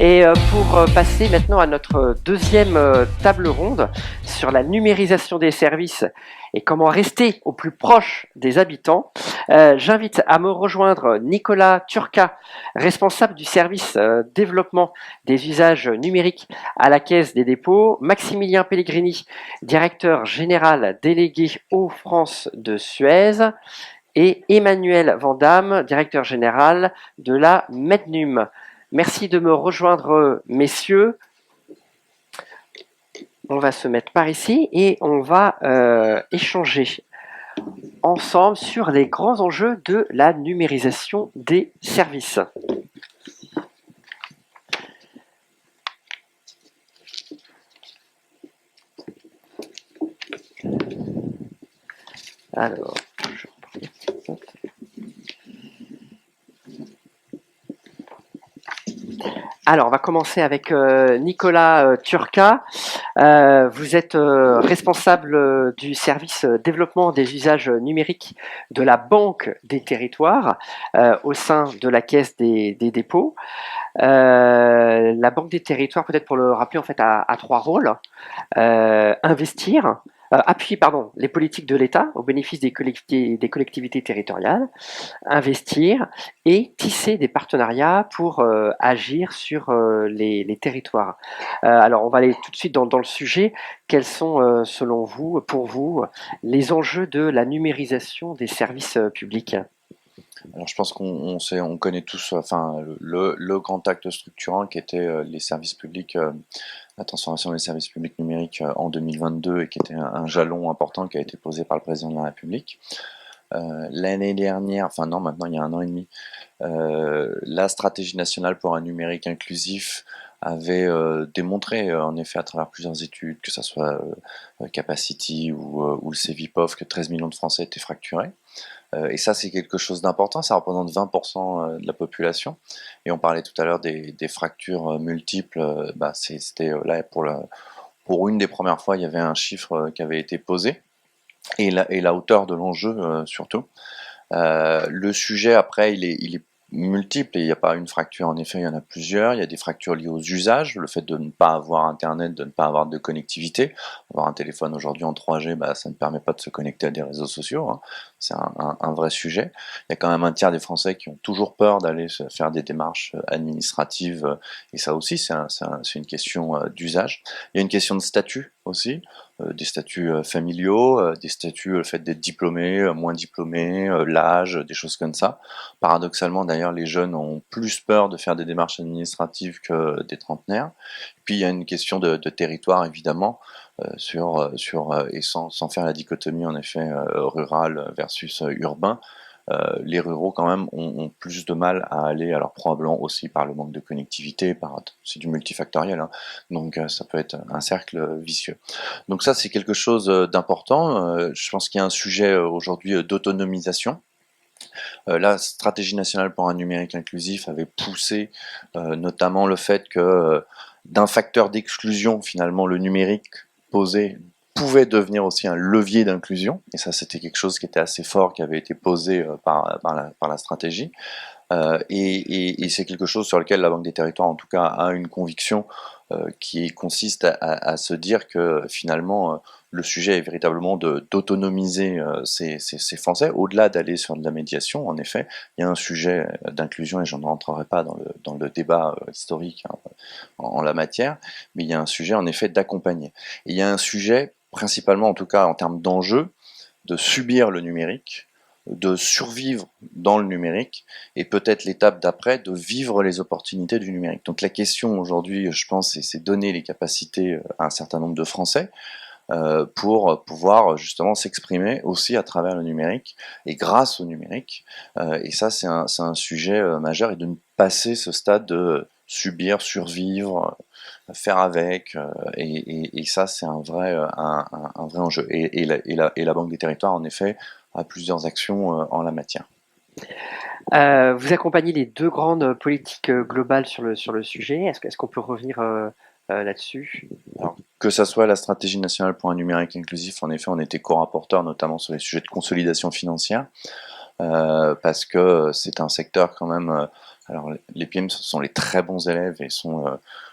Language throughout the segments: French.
Et pour passer maintenant à notre deuxième table ronde sur la numérisation des services et comment rester au plus proche des habitants, j'invite à me rejoindre Nicolas Turca, responsable du service développement des usages numériques à la Caisse des dépôts, Maximilien Pellegrini, directeur général délégué Hauts-France de Suez, et Emmanuel Vandamme, directeur général de la Mednum. Merci de me rejoindre, messieurs. On va se mettre par ici et on va échanger ensemble sur les grands enjeux de la numérisation des services. Alors, on va commencer avec Nicolas Turca. Vous êtes responsable du service développement des usages numériques de la Banque des Territoires au sein de la Caisse des dépôts. La Banque des Territoires, peut-être pour le rappeler, en fait, a trois rôles. Investir, appuyer les politiques de l'État au bénéfice des collectivités territoriales, investir et tisser des partenariats pour agir sur les territoires. Alors, on va aller tout de suite dans le sujet. Quels sont, selon vous, pour vous, les enjeux de la numérisation des services publics ? Alors je pense on connaît tous le grand acte structurant qui était les services publics, la transformation des services publics numériques en 2022 et qui était un jalon important qui a été posé par le président de la République. L'année dernière, enfin non, maintenant il y a 1 an et demi, la stratégie nationale pour un numérique inclusif avait démontré, en effet, à travers plusieurs études, que ce soit Capacity ou le Cevipof, que 13 millions de Français étaient fracturés. Et ça, c'est quelque chose d'important, ça représente 20% de la population. Et on parlait tout à l'heure des fractures multiples, c'était là pour une des premières fois, il y avait un chiffre qui avait été posé, et la hauteur de l'enjeu surtout. Le sujet, après, il est multiple, et il n'y a pas une fracture, en effet, il y en a plusieurs. Il y a des fractures liées aux usages, le fait de ne pas avoir Internet, de ne pas avoir de connectivité. Avoir un téléphone aujourd'hui en 3G, ça ne permet pas de se connecter à des réseaux sociaux, hein. C'est un vrai sujet. Il y a quand même un tiers des Français qui ont toujours peur d'aller faire des démarches administratives, et ça aussi, c'est une question d'usage. Il y a une question de statut aussi, des statuts familiaux, des statuts, le fait d'être diplômé, moins diplômé, l'âge, des choses comme ça. Paradoxalement, d'ailleurs, les jeunes ont plus peur de faire des démarches administratives que des trentenaires. Puis il y a une question de territoire, évidemment, et sans faire la dichotomie, en effet, rural versus urbain. Les ruraux, quand même, ont plus de mal à aller, alors probablement aussi par le manque de connectivité, c'est du multifactoriel, hein, donc ça peut être un cercle vicieux. Donc ça, c'est quelque chose d'important. Je pense qu'il y a un sujet aujourd'hui d'autonomisation. La stratégie nationale pour un numérique inclusif avait poussé notamment le fait que d'un facteur d'exclusion, finalement, le numérique pouvait devenir aussi un levier d'inclusion, et ça c'était quelque chose qui était assez fort, qui avait été posé par la stratégie, et c'est quelque chose sur lequel la Banque des Territoires en tout cas a une conviction qui consiste à se dire que finalement le sujet est véritablement d'autonomiser ces Français, au-delà d'aller sur de la médiation. En effet, il y a un sujet d'inclusion, et je ne rentrerai pas dans le débat historique, hein, en la matière, mais il y a un sujet en effet d'accompagner. Et il y a un sujet, principalement en tout cas en termes d'enjeux, de subir le numérique, de survivre dans le numérique, et peut-être l'étape d'après, de vivre les opportunités du numérique. Donc la question aujourd'hui, je pense, c'est donner les capacités à un certain nombre de Français pour pouvoir justement s'exprimer aussi à travers le numérique et grâce au numérique. Et ça, c'est un sujet majeur, et de ne passer ce stade de subir, survivre, faire avec, et ça, c'est un vrai enjeu. Et la Banque des Territoires, en effet, a plusieurs actions en la matière. Vous accompagnez les deux grandes politiques globales sur le sujet. Est-ce qu'on peut revenir là-dessus ? Alors, que ça soit la stratégie nationale pour un numérique inclusif, en effet, on était co-rapporteur notamment sur les sujets de consolidation financière. parce que c'est un secteur quand même. Alors les PME sont les très bons élèves et sont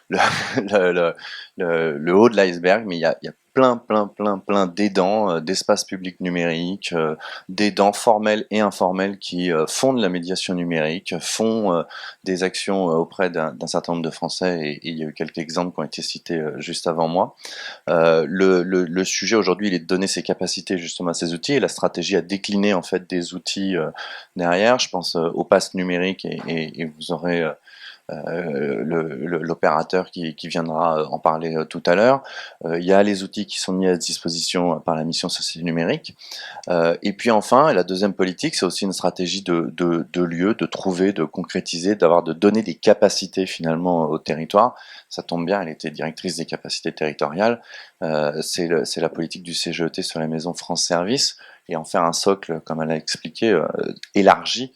le, le haut de l'iceberg, mais il y a plein d'aidants, d'espaces publics numériques, d'aidants formels et informels qui font de la médiation numérique, font des actions auprès d'un certain nombre de Français, et il y a eu quelques exemples qui ont été cités juste avant moi. Le sujet aujourd'hui, il est de donner ses capacités justement à ces outils, et la stratégie à décliner en fait des outils derrière. Je pense au pass numérique, et vous aurez l'opérateur qui viendra en parler tout à l'heure. Il y a les outils qui sont mis à disposition par la mission Société Numérique. Et puis enfin, la deuxième politique, c'est aussi une stratégie de lieu, de trouver, de concrétiser, de donner des capacités finalement au territoire. Ça tombe bien, elle était directrice des capacités territoriales. C'est la politique du CGET sur les maisons France Service, et en faire un socle, comme elle a expliqué, élargi,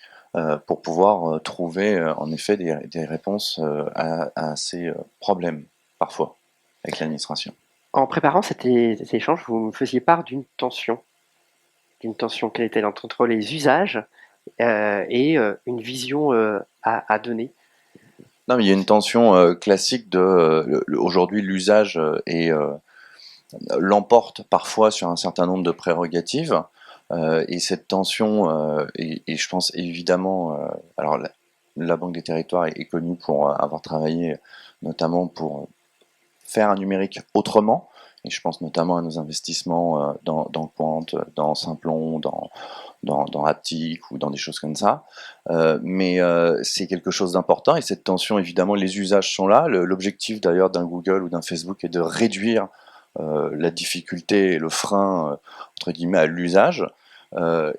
pour pouvoir trouver en effet des réponses à ces problèmes, parfois, avec l'administration. En préparant cet échange, vous me faisiez part d'une tension. Quelle était entre les usages et une vision à donner. Non, mais il y a une tension classique aujourd'hui, l'usage l'emporte parfois sur un certain nombre de prérogatives. Et cette tension, et je pense évidemment, alors la Banque des Territoires est connue pour avoir travaillé notamment pour faire un numérique autrement, et je pense notamment à nos investissements dans Pointe, dans Simplon, dans Aptic ou dans des choses comme ça. Mais c'est quelque chose d'important, et cette tension, évidemment, les usages sont là. L'objectif d'ailleurs d'un Google ou d'un Facebook est de réduire la difficulté et le frein, entre guillemets, à l'usage.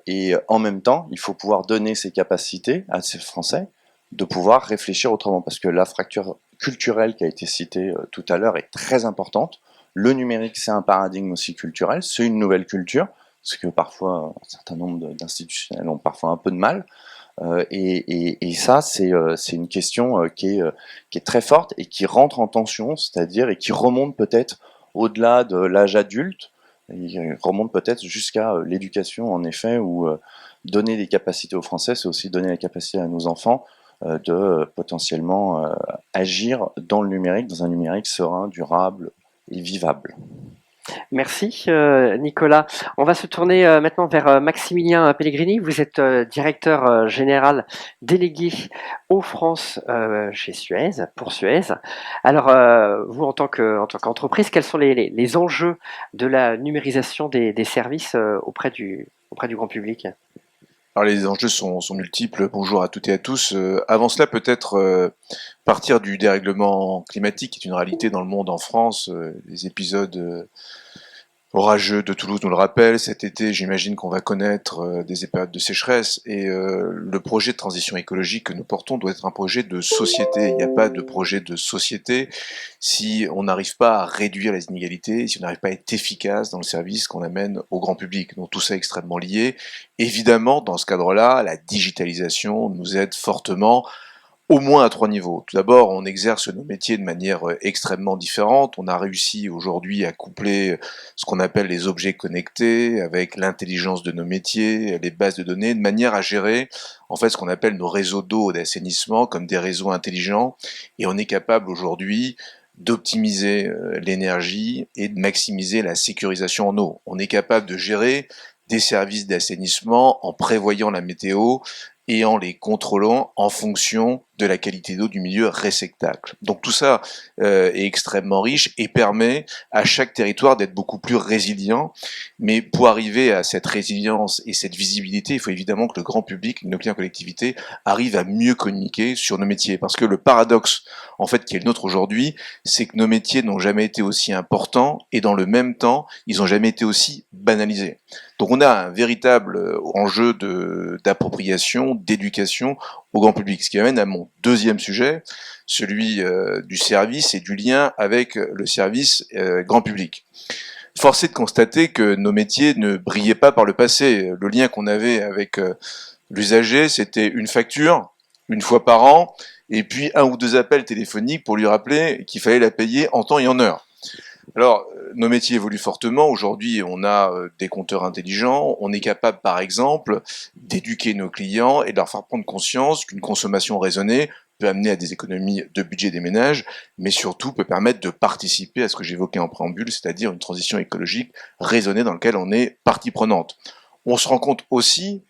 Et en même temps, il faut pouvoir donner ces capacités à ces Français de pouvoir réfléchir autrement, parce que la fracture culturelle qui a été citée tout à l'heure est très importante. Le numérique, c'est un paradigme aussi culturel, c'est une nouvelle culture, ce que parfois un certain nombre d'institutionnels ont parfois un peu de mal. Et ça, c'est une question qui est très forte et qui rentre en tension, c'est-à-dire, et qui remonte peut-être au-delà de l'âge adulte, il remonte peut-être jusqu'à l'éducation, en effet, où donner des capacités aux Français, c'est aussi donner la capacité à nos enfants de potentiellement agir dans le numérique, dans un numérique serein, durable et vivable. Merci Nicolas. On va se tourner maintenant vers Maximilien Pellegrini. Vous êtes directeur général délégué aux France chez Suez, pour Suez. Alors vous en tant qu'entreprise, quels sont les enjeux de la numérisation des services auprès du grand public? Alors les enjeux sont multiples. Bonjour à toutes et à tous. Avant cela, peut-être partir du dérèglement climatique, qui est une réalité dans le monde, en France. Les épisodes orageux de Toulouse nous le rappellent. Cet été, j'imagine qu'on va connaître des périodes de sécheresse. Et le projet de transition écologique que nous portons doit être un projet de société. Il n'y a pas de projet de société si on n'arrive pas à réduire les inégalités, si on n'arrive pas à être efficace dans le service qu'on amène au grand public. Donc tout ça est extrêmement lié. Évidemment, dans ce cadre-là, la digitalisation nous aide fortement, au moins à 3 niveaux. Tout d'abord, on exerce nos métiers de manière extrêmement différente. On a réussi aujourd'hui à coupler ce qu'on appelle les objets connectés avec l'intelligence de nos métiers, les bases de données, de manière à gérer en fait ce qu'on appelle nos réseaux d'eau et d'assainissement comme des réseaux intelligents. Et on est capable aujourd'hui d'optimiser l'énergie et de maximiser la sécurisation en eau. On est capable de gérer des services d'assainissement en prévoyant la météo et en les contrôlant en fonction de la qualité d'eau du milieu réceptacle. Donc tout ça est extrêmement riche et permet à chaque territoire d'être beaucoup plus résilient. Mais pour arriver à cette résilience et cette visibilité, il faut évidemment que le grand public, nos clients collectivités, arrivent à mieux communiquer sur nos métiers. Parce que le paradoxe, en fait, qui est le nôtre aujourd'hui, c'est que nos métiers n'ont jamais été aussi importants et dans le même temps, ils n'ont jamais été aussi banalisés. Donc on a un véritable enjeu d'appropriation, d'éducation au grand public, ce qui amène à mon deuxième sujet, celui du service et du lien avec le service grand public. Force est de constater que nos métiers ne brillaient pas par le passé. Le lien qu'on avait avec l'usager, c'était une facture, une fois par an, et puis un ou deux appels téléphoniques pour lui rappeler qu'il fallait la payer en temps et en heure. Alors, nos métiers évoluent fortement. Aujourd'hui, on a des compteurs intelligents. On est capable, par exemple, d'éduquer nos clients et de leur faire prendre conscience qu'une consommation raisonnée peut amener à des économies de budget des ménages, mais surtout peut permettre de participer à ce que j'évoquais en préambule, c'est-à-dire une transition écologique raisonnée dans laquelle on est partie prenante. On se rend compte aussi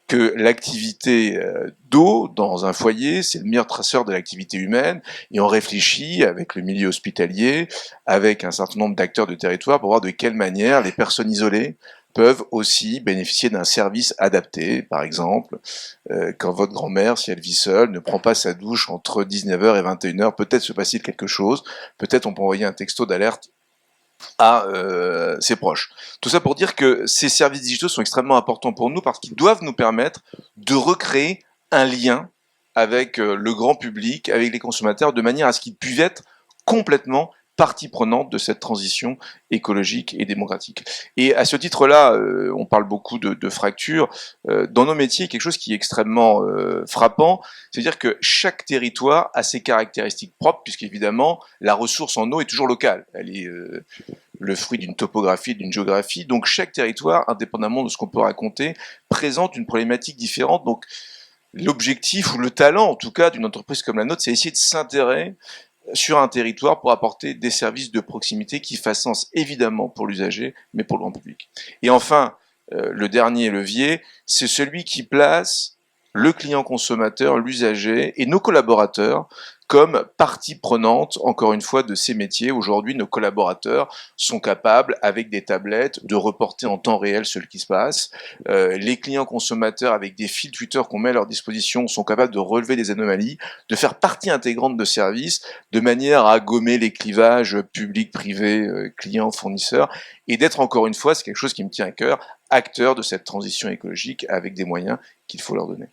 que l'activité d'eau dans un foyer, c'est le meilleur traceur de l'activité humaine, et on réfléchit avec le milieu hospitalier, avec un certain nombre d'acteurs de territoire pour voir de quelle manière les personnes isolées peuvent aussi bénéficier d'un service adapté. Par exemple, quand votre grand-mère, si elle vit seule, ne prend pas sa douche entre 19h et 21h, peut-être se passe-t-il quelque chose, peut-être on peut envoyer un texto d'alerte à ses proches. Tout ça pour dire que ces services digitaux sont extrêmement importants pour nous parce qu'ils doivent nous permettre de recréer un lien avec le grand public, avec les consommateurs, de manière à ce qu'ils puissent être complètement partie prenante de cette transition écologique et démocratique. Et à ce titre-là, on parle beaucoup de fractures. Dans nos métiers, quelque chose qui est extrêmement frappant, c'est-à-dire que chaque territoire a ses caractéristiques propres, puisqu'évidemment, la ressource en eau est toujours locale. Elle est le fruit d'une topographie, d'une géographie. Donc chaque territoire, indépendamment de ce qu'on peut raconter, présente une problématique différente. Donc l'objectif ou le talent, en tout cas, d'une entreprise comme la nôtre, c'est essayer de s'intéresser sur un territoire pour apporter des services de proximité qui fassent sens évidemment pour l'usager, mais pour le grand public. Et enfin, le dernier levier, c'est celui qui place le client consommateur, l'usager et nos collaborateurs comme partie prenante, encore une fois, de ces métiers. Aujourd'hui, nos collaborateurs sont capables, avec des tablettes, de reporter en temps réel ce qui se passe. Les clients consommateurs, avec des fils Twitter qu'on met à leur disposition, sont capables de relever des anomalies, de faire partie intégrante de services, de manière à gommer les clivages public-privé, client-fournisseur, et d'être, encore une fois, c'est quelque chose qui me tient à cœur, acteur de cette transition écologique avec des moyens qu'il faut leur donner.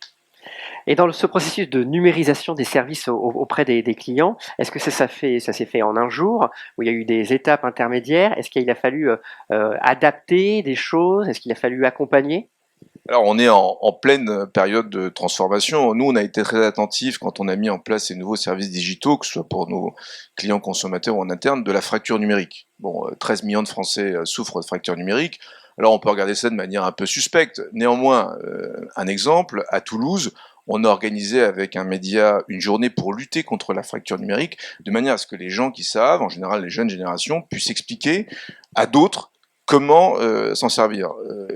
Et dans ce processus de numérisation des services auprès des clients, est-ce que ça s'est fait en un jour, où il y a eu des étapes intermédiaires? Est-ce qu'il a fallu adapter des choses? Est-ce qu'il a fallu accompagner? Alors, on est en pleine période de transformation. Nous, on a été très attentifs quand on a mis en place ces nouveaux services digitaux, que ce soit pour nos clients consommateurs ou en interne, de la fracture numérique. Bon, 13 millions de Français souffrent de fracture numérique. Alors, on peut regarder ça de manière un peu suspecte. Néanmoins, un exemple, à Toulouse, on a organisé avec un média une journée pour lutter contre la fracture numérique, de manière à ce que les gens qui savent, en général les jeunes générations, puissent expliquer à d'autres comment s'en servir.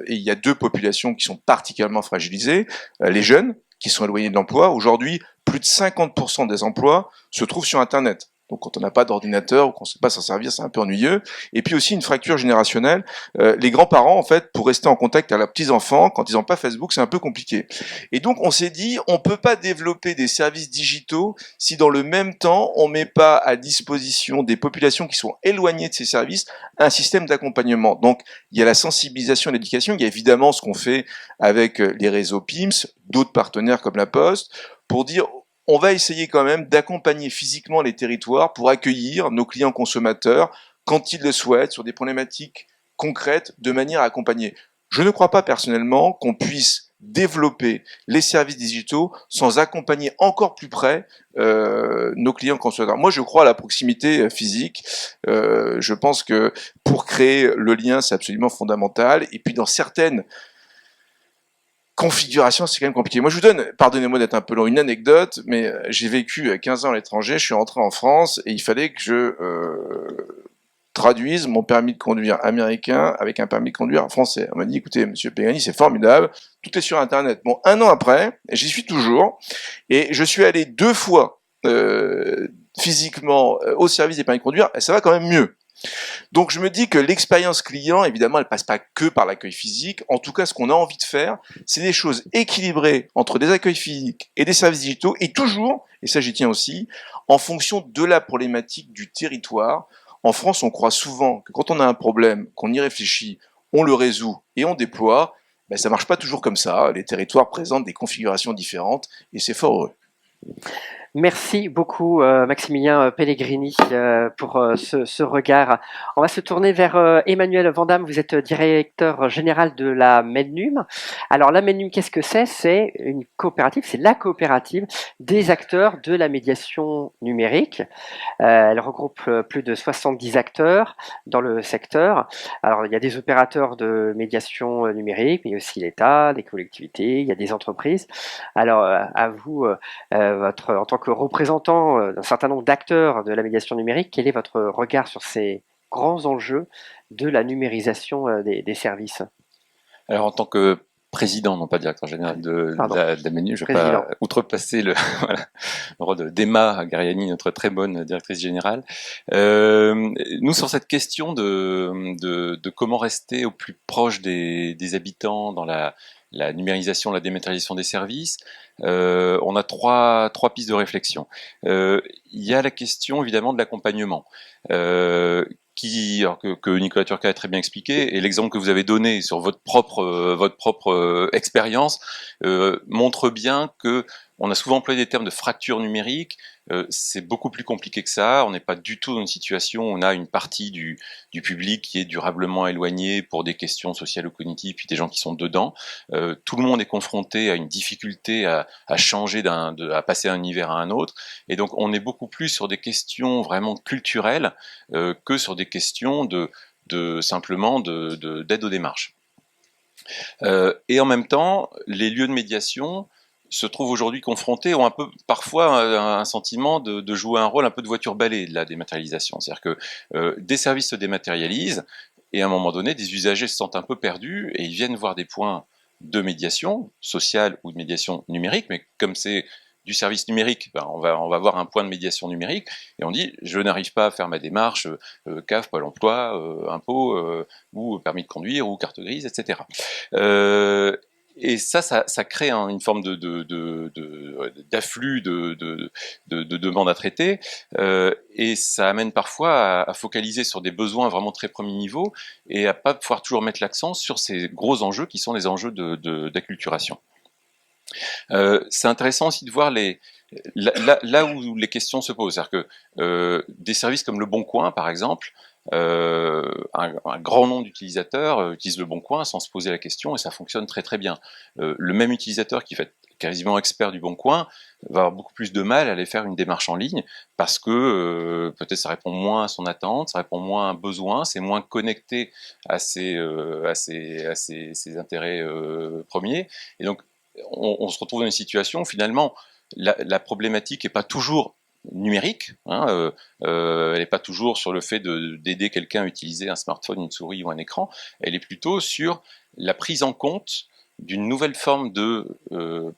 Et il y a deux populations qui sont particulièrement fragilisées. Les jeunes, qui sont éloignés de l'emploi. Aujourd'hui, plus de 50% des emplois se trouvent sur Internet. Donc quand on n'a pas d'ordinateur ou qu'on ne sait pas s'en servir, c'est un peu ennuyeux. Et puis aussi une fracture générationnelle. Les grands-parents, en fait, pour rester en contact avec leurs petits-enfants, quand ils n'ont pas Facebook, c'est un peu compliqué. Et donc on s'est dit, on ne peut pas développer des services digitaux si dans le même temps, on ne met pas à disposition des populations qui sont éloignées de ces services un système d'accompagnement. Donc il y a la sensibilisation et l'éducation, il y a évidemment ce qu'on fait avec les réseaux PIMS, d'autres partenaires comme la Poste, pour dire on va essayer quand même d'accompagner physiquement les territoires pour accueillir nos clients consommateurs quand ils le souhaitent sur des problématiques concrètes de manière à accompagner. Je ne crois pas personnellement qu'on puisse développer les services digitaux sans accompagner encore plus près nos clients consommateurs. Moi, je crois à la proximité physique. Je pense que pour créer le lien, c'est absolument fondamental. Et puis dans certaines configuration, c'est quand même compliqué. Moi, je vous donne, pardonnez-moi d'être un peu long, une anecdote, mais j'ai vécu 15 ans à l'étranger, je suis rentré en France et il fallait que je traduise mon permis de conduire américain avec un permis de conduire français. On m'a dit, écoutez, monsieur Pegani, c'est formidable, tout est sur Internet. Bon, un an après, j'y suis toujours, et je suis allé 2 fois physiquement au service des permis de conduire, et ça va quand même mieux. Donc je me dis que l'expérience client, évidemment, elle passe pas que par l'accueil physique. En tout cas, ce qu'on a envie de faire, c'est des choses équilibrées entre des accueils physiques et des services digitaux, et toujours, et ça j'y tiens aussi, en fonction de la problématique du territoire. En France, on croit souvent que quand on a un problème, qu'on y réfléchit, on le résout et on déploie. Ben, ça marche pas toujours comme ça. Les territoires présentent des configurations différentes, et c'est fort heureux. Merci beaucoup, Maximilien Pellegrini, pour ce regard. On va se tourner vers Emmanuel Vandamme. Vous êtes directeur général de la MEDNUM. Alors, la MEDNUM, qu'est-ce que c'est? C'est une coopérative, c'est la coopérative des acteurs de la médiation numérique. Elle regroupe plus de 70 acteurs dans le secteur. Alors, il y a des opérateurs de médiation numérique, mais aussi l'État, les collectivités, il y a des entreprises. Alors, à vous, en tant que représentant d'un certain nombre d'acteurs de la médiation numérique, quel est votre regard sur ces grands enjeux de la numérisation des services? Alors, en tant que président, non pas directeur général de Pardon, la MENU, je ne vais président. pas outrepasser voilà, le rôle d'Emma Gariani, notre très bonne directrice générale. Nous, sur cette question de comment rester au plus proche des habitants dans la numérisation, la dématérialisation des services, on a trois pistes de réflexion. Il y a la question évidemment de l'accompagnement. Que Nicolas Turca a très bien expliqué, et l'exemple que vous avez donné sur votre propre expérience montre bien que on a souvent employé des termes de fracture numérique. C'est beaucoup plus compliqué que ça. On n'est pas du tout dans une situation où on a une partie du public qui est durablement éloignée pour des questions sociales ou cognitives, puis des gens qui sont dedans. Tout le monde est confronté à une difficulté à changer à passer d'un univers à un autre, et donc on est beaucoup plus sur des questions vraiment culturelles que sur des questions simplement d'aide aux démarches. Et en même temps, les lieux de médiation se trouvent aujourd'hui confrontés, ont un peu parfois un sentiment de jouer un rôle un peu de voiture balai de la dématérialisation. C'est-à-dire que des services se dématérialisent, et à un moment donné, des usagers se sentent un peu perdus, et ils viennent voir des points de médiation sociale ou de médiation numérique, mais comme c'est du service numérique, ben on va voir un point de médiation numérique, et on dit je n'arrive pas à faire ma démarche CAF, Pôle emploi, impôt, ou permis de conduire, ou carte grise, etc. Et ça crée une forme d'afflux de demandes à traiter, et ça amène parfois à focaliser sur des besoins vraiment très premier niveau, et à pas pouvoir toujours mettre l'accent sur ces gros enjeux qui sont les enjeux d'acculturation. C'est intéressant aussi de voir là où les questions se posent. C'est-à-dire que des services comme Le Bon Coin, par exemple, un grand nombre d'utilisateurs utilisent Le Bon Coin sans se poser la question, et ça fonctionne très très bien. Le même utilisateur qui est quasiment expert du Bon Coin va avoir beaucoup plus de mal à aller faire une démarche en ligne, parce que peut-être ça répond moins à son attente, ça répond moins à un besoin, c'est moins connecté à ses intérêts premiers, et donc on se retrouve dans une situation où finalement la problématique n'est pas toujours numérique, hein, elle n'est pas toujours sur le fait d'aider quelqu'un à utiliser un smartphone, une souris ou un écran, elle est plutôt sur la prise en compte d'une nouvelle forme de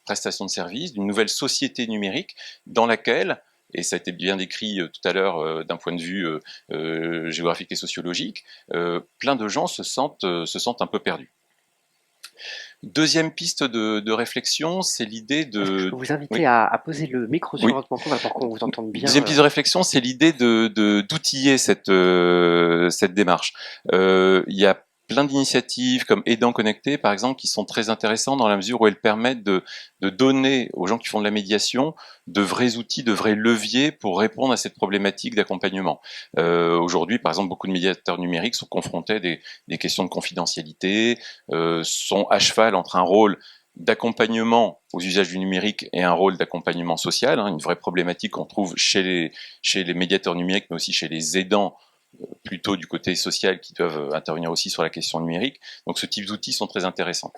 prestation de service, d'une nouvelle société numérique dans laquelle, et ça a été bien décrit tout à l'heure d'un point de vue géographique et sociologique, plein de gens se sentent un peu perdus. Deuxième piste de réflexion, c'est l'idée Est-ce que je peux vous inviter Oui. à poser le micro sur Oui. votre micro pour qu'on vous entende bien? Deuxième piste de réflexion, c'est l'idée d'outiller cette démarche. Il y a plein d'initiatives comme Aidants Connectés, par exemple, qui sont très intéressantes dans la mesure où elles permettent de donner aux gens qui font de la médiation de vrais outils, de vrais leviers pour répondre à cette problématique d'accompagnement. Aujourd'hui, par exemple, beaucoup de médiateurs numériques sont confrontés à des questions de confidentialité, sont à cheval entre un rôle d'accompagnement aux usages du numérique et un rôle d'accompagnement social, une vraie problématique qu'on trouve chez les médiateurs numériques, mais aussi chez les aidants, plutôt du côté social, qui doivent intervenir aussi sur la question numérique. Donc ce type d'outils sont très intéressants.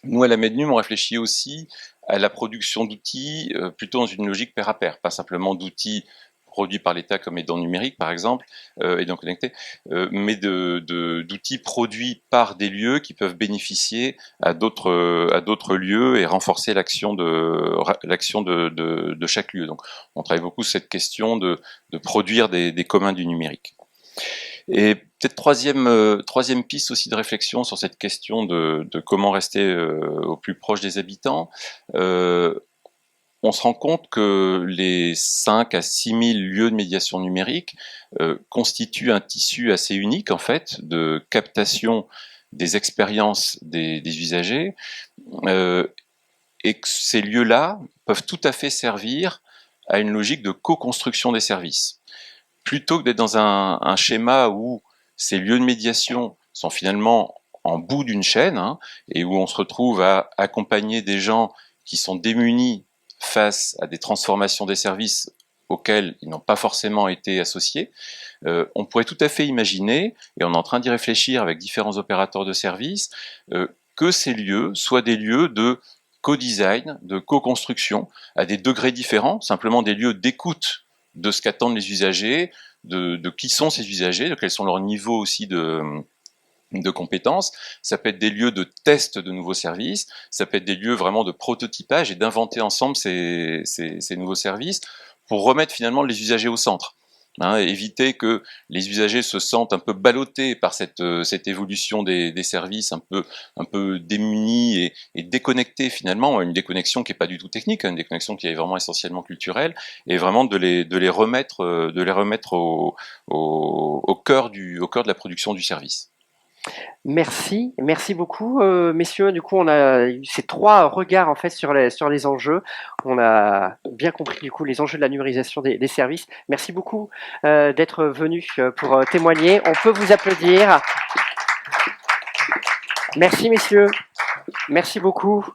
Nous, à la MEDNUM, on réfléchit aussi à la production d'outils plutôt dans une logique pair à pair, pas simplement d'outils produits par l'État comme aidants numériques, par exemple, aidants connectés, mais d'outils produits par des lieux qui peuvent bénéficier à d'autres lieux et renforcer l'action de chaque lieu. Donc, on travaille beaucoup sur cette question de produire des communs du numérique. Et peut-être troisième piste aussi de réflexion sur cette question de comment rester au plus proche des habitants. On se rend compte que les 5 à 6 000 lieux de médiation numérique constituent un tissu assez unique, en fait, de captation des expériences des usagers, et que ces lieux-là peuvent tout à fait servir à une logique de co-construction des services. Plutôt que d'être dans un schéma où ces lieux de médiation sont finalement en bout d'une chaîne, hein, et où on se retrouve à accompagner des gens qui sont démunis face à des transformations des services auxquels ils n'ont pas forcément été associés, on pourrait tout à fait imaginer, et on est en train d'y réfléchir avec différents opérateurs de services, que ces lieux soient des lieux de co-design, de co-construction, à des degrés différents, simplement des lieux d'écoute de ce qu'attendent les usagers, de qui sont ces usagers, de quels sont leurs niveaux aussi de compétences. Ça peut être des lieux de test de nouveaux services, ça peut être des lieux vraiment de prototypage et d'inventer ensemble ces nouveaux services pour remettre finalement les usagers au centre. Hein, éviter que les usagers se sentent un peu ballottés par cette évolution des services, un peu démunis et déconnectés finalement, une déconnexion qui n'est pas du tout technique, une déconnexion qui est vraiment essentiellement culturelle, et vraiment de les remettre au cœur de la production du service. Merci beaucoup, messieurs. Du coup, on a eu ces 3 regards en fait sur les enjeux. On a bien compris du coup les enjeux de la numérisation des services. Merci beaucoup d'être venus pour témoigner. On peut vous applaudir. Merci messieurs. Merci beaucoup.